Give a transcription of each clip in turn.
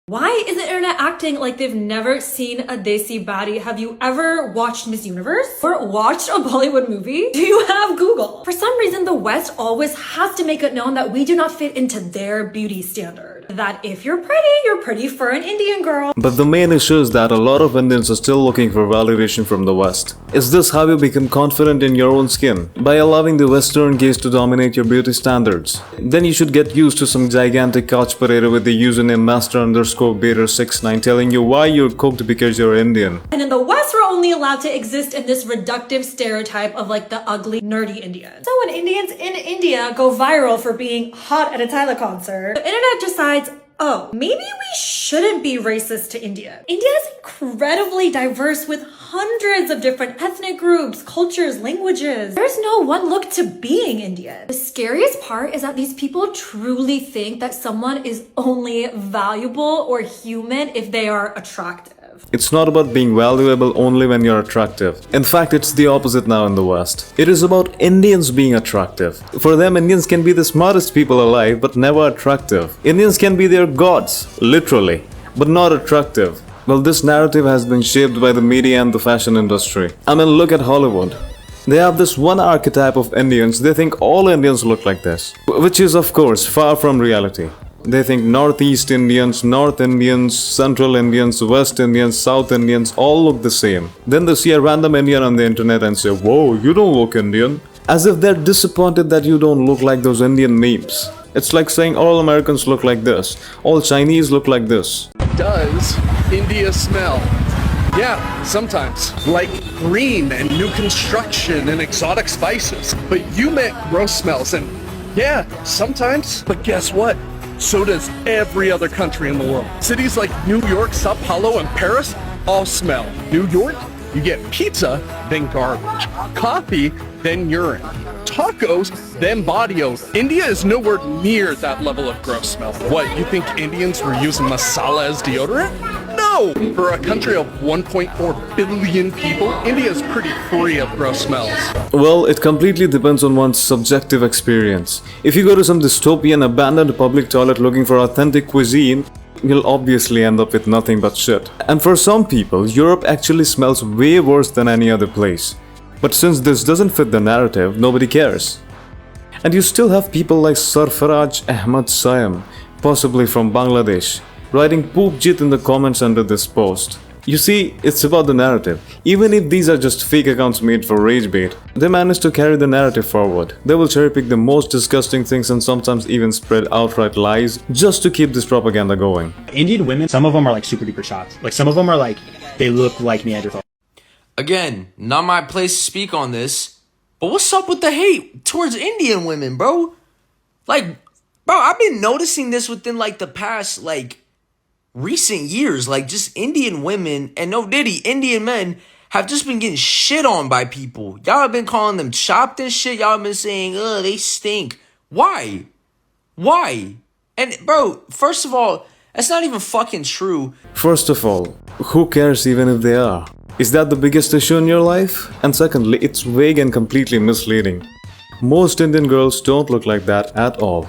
Why is the internet acting like they've never seen a desi baddie? Have you ever watched Miss Universe? Or watched a Bollywood movie? Do you have Google? For some reason, the West always has to make it known that we do not fit into their beauty standard. That if you're pretty for an Indian girl. But the main issue is that a lot of Indians are still looking for validation from the West. Is this how you become confident in your own skin? By allowing the Western gaze to dominate your beauty standards. Then you should get used to some gigantic couch potato with the username master_bader69 telling you why you're cooked because you're Indian. And in the West, we're only allowed to exist in this reductive stereotype of like the ugly, nerdy Indian. So when Indians in India go viral for being hot at a Tyler concert, the internet decides, oh, maybe we shouldn't be racist to India. India is incredibly diverse with hundreds of different ethnic groups, cultures, languages. There's no one look to being Indian. The scariest part is that these people truly think that someone is only valuable or human if they are attractive. It's not about being valuable only when you're attractive. In fact, it's the opposite now in the West. It is about Indians being attractive. For them, Indians can be the smartest people alive, but never attractive. Indians can be their gods, literally, but not attractive. Well, this narrative has been shaped by the media and the fashion industry. I mean, look at Hollywood. They have this one archetype of Indians. They think all Indians look like this, which is, of course, far from reality. They think Northeast Indians, North Indians, Central Indians, West Indians, South Indians all look the same. Then they see a random Indian on the internet and say, "Whoa, you don't look Indian." As if they're disappointed that you don't look like those Indian memes. It's like saying all Americans look like this, all Chinese look like this. Does India smell? Yeah, sometimes. Like green and new construction and exotic spices. But you meant gross smells, and yeah, sometimes. But guess what? So does every other country in the world. Cities like New York, Sao Paulo, and Paris all smell. New York, you get pizza, then garbage. Coffee, then urine. Tacos, then body odor. India is nowhere near that level of gross smell. What, you think Indians were using masala as deodorant? No! For a country of 1.4 billion people, India is pretty free of gross smells. Well, it completely depends on one's subjective experience. If you go to some dystopian abandoned public toilet looking for authentic cuisine, you'll obviously end up with nothing but shit. And for some people, Europe actually smells way worse than any other place. But since this doesn't fit the narrative, nobody cares. And you still have people like Sarfaraj Ahmad Sayam, possibly from Bangladesh, writing poop jit in the comments under this post. You see, it's about the narrative. Even if these are just fake accounts made for rage bait, they manage to carry the narrative forward. They will cherry pick the most disgusting things and sometimes even spread outright lies just to keep this propaganda going. Indian women, some of them are like super duper chopped. Like some of them are like, they look like Neanderthal. Again, not my place to speak on this, but what's up with the hate towards Indian women, bro? Like, bro, I've been noticing this within like the past recent years, like just Indian women and no diddy, Indian men have just been getting shit on by people. Y'all have been calling them chopped and shit. Y'all have been saying, ugh, they stink. Why? Why? And bro, first of all, that's not even fucking true. First of all, who cares even if they are? Is that the biggest issue in your life? And secondly, it's vague and completely misleading. Most Indian girls don't look like that at all.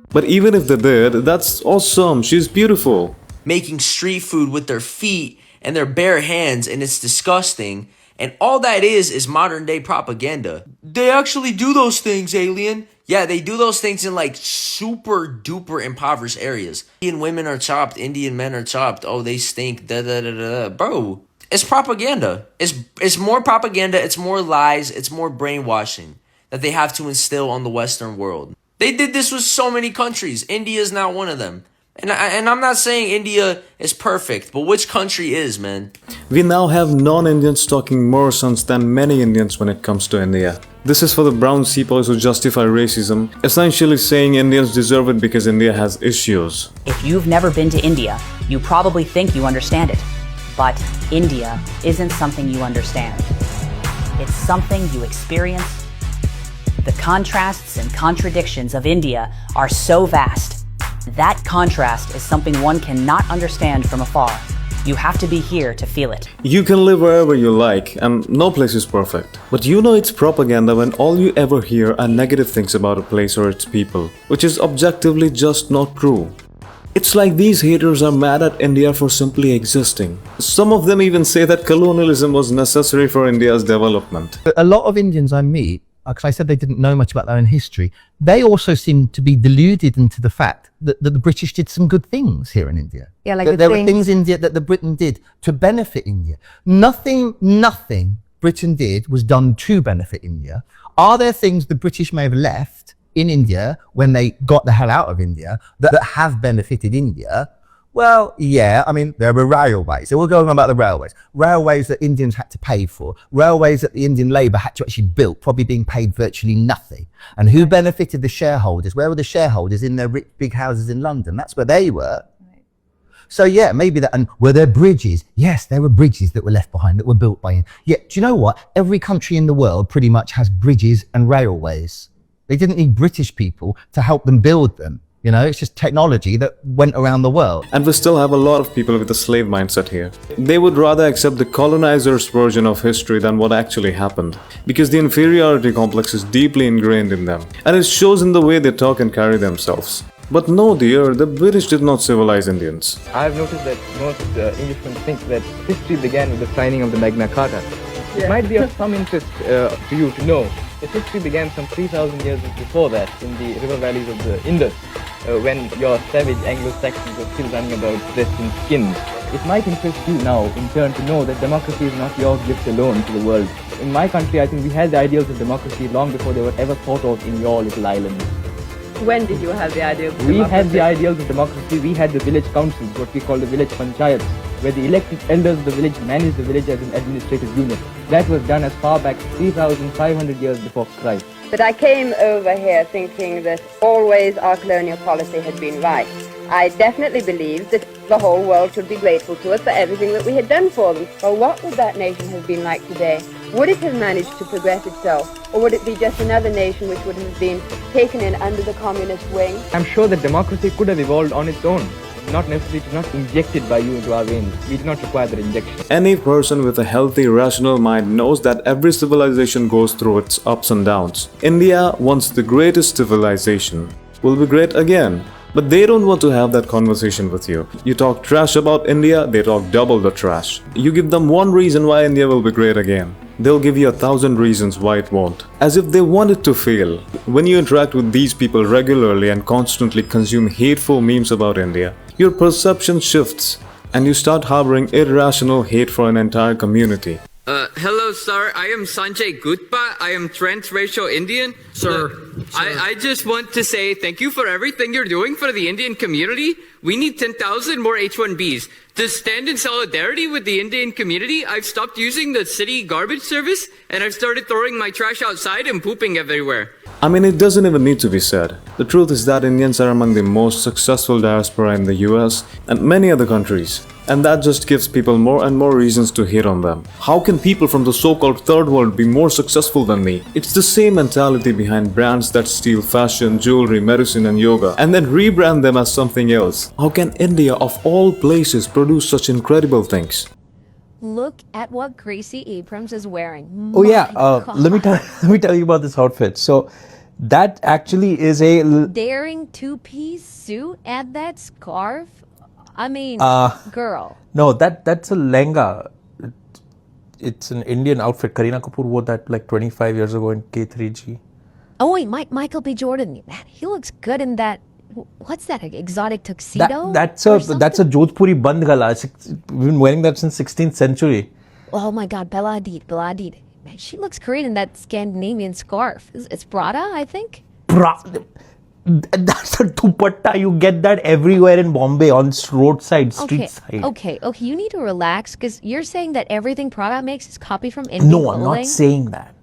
But even if they did, that's awesome, she's beautiful. Making street food with their feet and their bare hands, and it's disgusting. And all that is modern day propaganda. They actually do those things, alien. Yeah, they do those things in like super duper impoverished areas. Indian women are chopped, Indian men are chopped. Oh, they stink, da da da da. Bro, it's propaganda. It's more propaganda, it's more lies, it's more brainwashing that they have to instill on the Western world. They did this with so many countries. India is not one of them. And I'm not saying India is perfect, but which country is, man? We now have non-Indians talking more sense than many Indians when it comes to India. This is for the brown sepoys who justify racism, essentially saying Indians deserve it because India has issues. If you've never been to India, you probably think you understand it. But India isn't something you understand. It's something you experience. The contrasts and contradictions of India are so vast. That contrast is something one cannot understand from afar. You have to be here to feel it. You can live wherever you like, and no place is perfect. But you know it's propaganda when all you ever hear are negative things about a place or its people, which is objectively just not true. It's like these haters are mad at India for simply existing. Some of them even say that colonialism was necessary for India's development. A lot of Indians I meet, because I said they didn't know much about their own history, they also seem to be deluded into the fact that the British did some good things here in India. Yeah, like there were things India that the Britain did to benefit India. Nothing Britain did was done to benefit India. Are there things the British may have left in India when they got the hell out of India that have benefited India? Well, yeah, I mean, there were railways. So we'll go on about the railways. Railways that Indians had to pay for. Railways that the Indian labour had to actually build, probably being paid virtually nothing. And who benefited the shareholders? Where were the shareholders? In their rich big houses in London. That's where they were. So yeah, maybe that. And were there bridges? Yes, there were bridges that were left behind, that were built by him. Yeah, do you know what? Every country in the world pretty much has bridges and railways. They didn't need British people to help them build them. You know, it's just technology that went around the world. And we still have a lot of people with a slave mindset here. They would rather accept the colonizers' version of history than what actually happened, because the inferiority complex is deeply ingrained in them, and it shows in the way they talk and carry themselves. But no dear, the British did not civilize Indians. I've noticed that most Englishmen think that history began with the signing of the Magna Carta. It might be of some interest to you to know that history began some 3,000 years before that in the river valleys of the Indus, when your savage Anglo-Saxons were still running about dressed in skins. It might interest you now in turn to know that democracy is not your gift alone to the world. In my country, I think we had the ideals of democracy long before they were ever thought of in your little island. When did you have the idea of democracy? We had the ideals of democracy. We had the village councils, what we call the village panchayats, where the elected elders of the village managed the village as an administrative unit. That was done as far back 3,500 years before Christ. But I came over here thinking that always our colonial policy had been right. I definitely believed that the whole world should be grateful to us for everything that we had done for them. Well, what would that nation have been like today? Would it have managed to progress itself? Or would it be just another nation which would have been taken in under the communist wing? I'm sure that democracy could have evolved on its own. Not necessarily, not injected by you into our veins. We do not require that injection. Any person with a healthy, rational mind knows that every civilization goes through its ups and downs. India, once the greatest civilization, will be great again. But they don't want to have that conversation with you. You talk trash about India, they talk double the trash. You give them one reason why India will be great again. They'll give you 1,000 reasons why it won't. As if they want it to fail. When you interact with these people regularly and constantly consume hateful memes about India, your perception shifts and you start harboring irrational hate for an entire community. Hello, sir. I am Sanjay Gutpa. I am transracial Indian. Sir. I just want to say thank you for everything you're doing for the Indian community. We need 10,000 more H-1Bs. To stand in solidarity with the Indian community, I've stopped using the city garbage service and I've started throwing my trash outside and pooping everywhere. I mean, it doesn't even need to be said. The truth is that Indians are among the most successful diaspora in the US and many other countries. And that just gives people more and more reasons to hate on them. How can people from the so-called third world be more successful than me? It's the same mentality behind brands that steal fashion, jewelry, medicine and yoga and then rebrand them as something else. How can India of all places produce such incredible things? Look at what Gracie Abrams is wearing. Oh yeah, let me tell you about this outfit. So that actually is a daring two-piece suit and that scarf. I mean, girl. No, that's a lehenga. It's an Indian outfit. Kareena Kapoor wore that like 25 years ago in K3G. Oh wait, Michael B. Jordan. Man, he looks good in that. What's that? Exotic tuxedo? That's a Jodhpuri Bandh Gala. We've been wearing that since 16th century. Oh my God, Bella Hadid. Man, she looks great in that Scandinavian scarf. It's Prada, I think. That's a dupatta. You get that everywhere in Bombay on roadside, street side. Okay. You need to relax because you're saying that everything Prada makes is copied from Indian No, clothing? I'm not saying that.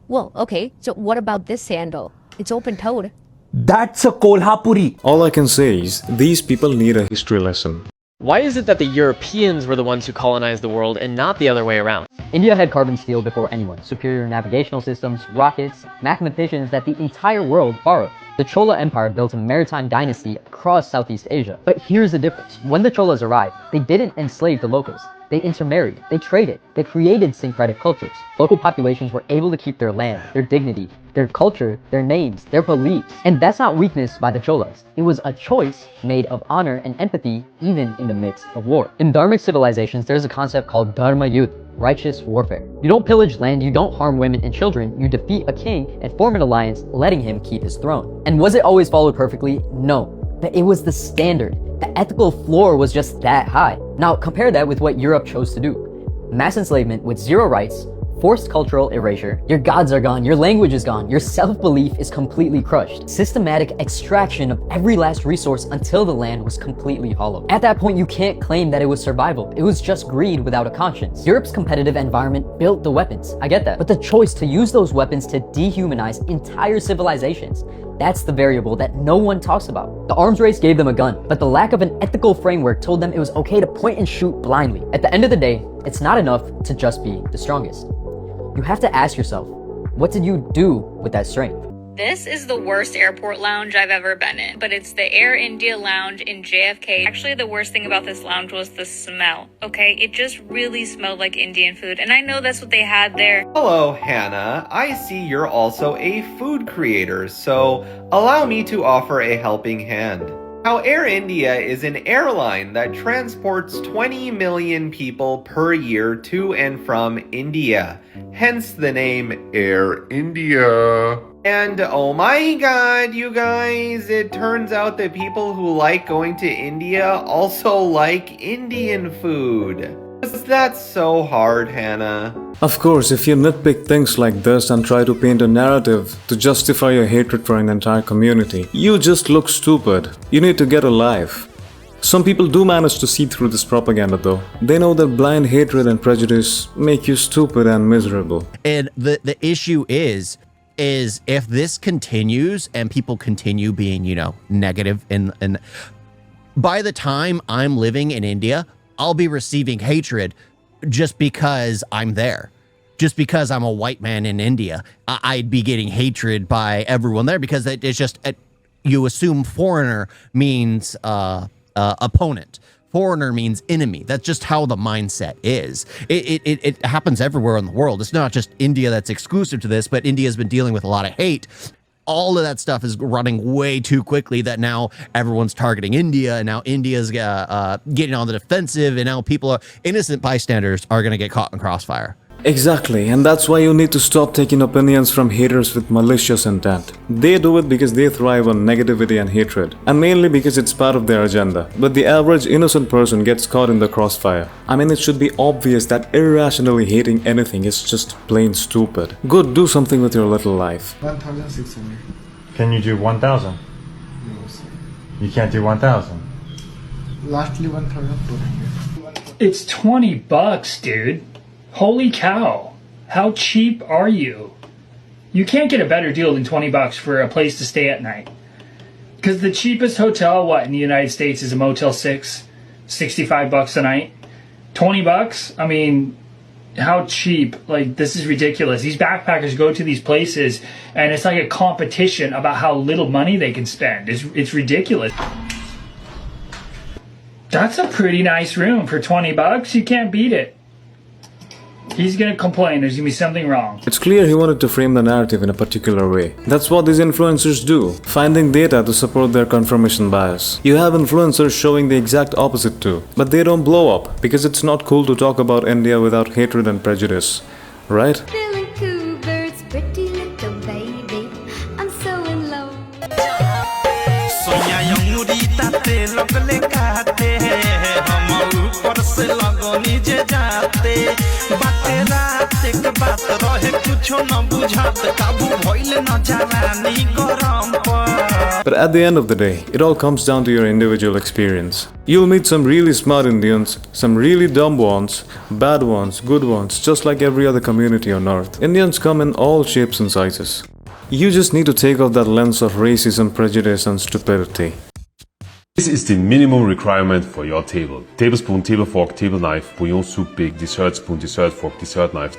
Well, okay. So what about this sandal? It's open-toed. That's a Kolhapuri. All I can say is, these people need a history lesson. Why is it that the Europeans were the ones who colonized the world and not the other way around? India had carbon steel before anyone, superior navigational systems, rockets, mathematicians that the entire world borrowed. The Chola Empire built a maritime dynasty across Southeast Asia. But here's the difference. When the Cholas arrived, they didn't enslave the locals. They intermarried, they traded, they created syncretic cultures. Local populations were able to keep their land, their dignity, their culture, their names, their beliefs. And that's not weakness by the Cholas. It was a choice made of honor and empathy even in the midst of war. In Dharmic civilizations, there's a concept called Dharma Yuddha, righteous warfare. You don't pillage land, you don't harm women and children, you defeat a king and form an alliance, letting him keep his throne. And was it always followed perfectly? No. But it was the standard. The ethical floor was just that high. Now compare that with what Europe chose to do. Mass enslavement with zero rights, forced cultural erasure, your gods are gone, your language is gone, your self-belief is completely crushed. Systematic extraction of every last resource until the land was completely hollow. At that point, you can't claim that it was survival. It was just greed without a conscience. Europe's competitive environment built the weapons. I get that. But the choice to use those weapons to dehumanize entire civilizations, that's the variable that no one talks about. The arms race gave them a gun, but the lack of an ethical framework told them it was okay to point and shoot blindly. At the end of the day, it's not enough to just be the strongest. You have to ask yourself, what did you do with that strength? This is the worst airport lounge I've ever been in, but it's the Air India lounge in JFK. Actually, the worst thing about this lounge was the smell, okay? It just really smelled like Indian food, and I know that's what they had there. Hello, Hannah. I see you're also a food creator, so allow me to offer a helping hand. How Air India is an airline that transports 20 million people per year to and from India, hence the name Air India. And oh my god, you guys, it turns out that people who like going to India also like Indian food. That's so hard, Hannah. Of course, if you nitpick things like this and try to paint a narrative to justify your hatred for an entire community, you just look stupid. You need to get a life. Some people do manage to see through this propaganda though. They know that blind hatred and prejudice make you stupid and miserable. And the issue is if this continues and people continue being, negative and by the time I'm living in India, I'll be receiving hatred just because I'm there. Just because I'm a white man in India, I'd be getting hatred by everyone there because it's just, you assume foreigner means opponent. Foreigner means enemy. That's just how the mindset is. It happens everywhere in the world. It's not just India that's exclusive to this, but India's been dealing with a lot of hate. All of that stuff is running way too quickly that now everyone's targeting India, and now India's getting on the defensive, and now innocent bystanders are going to get caught in crossfire. Exactly, and that's why you need to stop taking opinions from haters with malicious intent. They do it because they thrive on negativity and hatred, and mainly because it's part of their agenda. But the average innocent person gets caught in the crossfire. I mean, it should be obvious that irrationally hating anything is just plain stupid. Go do something with your little life. 1,600. Can you do 1,000? No, sir. You can't do 1,000? Lastly, 1,400. It's $20, dude. Holy cow. How cheap are you? You can't get a better deal than $20 for a place to stay at night. Because the cheapest hotel, in the United States is a Motel 6, $65 a night. $20? I mean, how cheap? This is ridiculous. These backpackers go to these places and it's like a competition about how little money they can spend. It's ridiculous. That's a pretty nice room for $20. You can't beat it. He's gonna complain, there's gonna be something wrong. It's clear he wanted to frame the narrative in a particular way. That's what these influencers do, finding data to support their confirmation bias. You have influencers showing the exact opposite too, but they don't blow up, because it's not cool to talk about India without hatred and prejudice, right? Pretty little baby, I'm so in love. But at the end of the day, it all comes down to your individual experience. You'll meet some really smart Indians, some really dumb ones, bad ones, good ones, just like every other community on earth. Indians come in all shapes and sizes. You just need to take off that lens of racism, prejudice and stupidity. This is the minimum requirement for your table. Tablespoon, table fork, table knife, bouillon soup big, dessert spoon, dessert fork, dessert knife.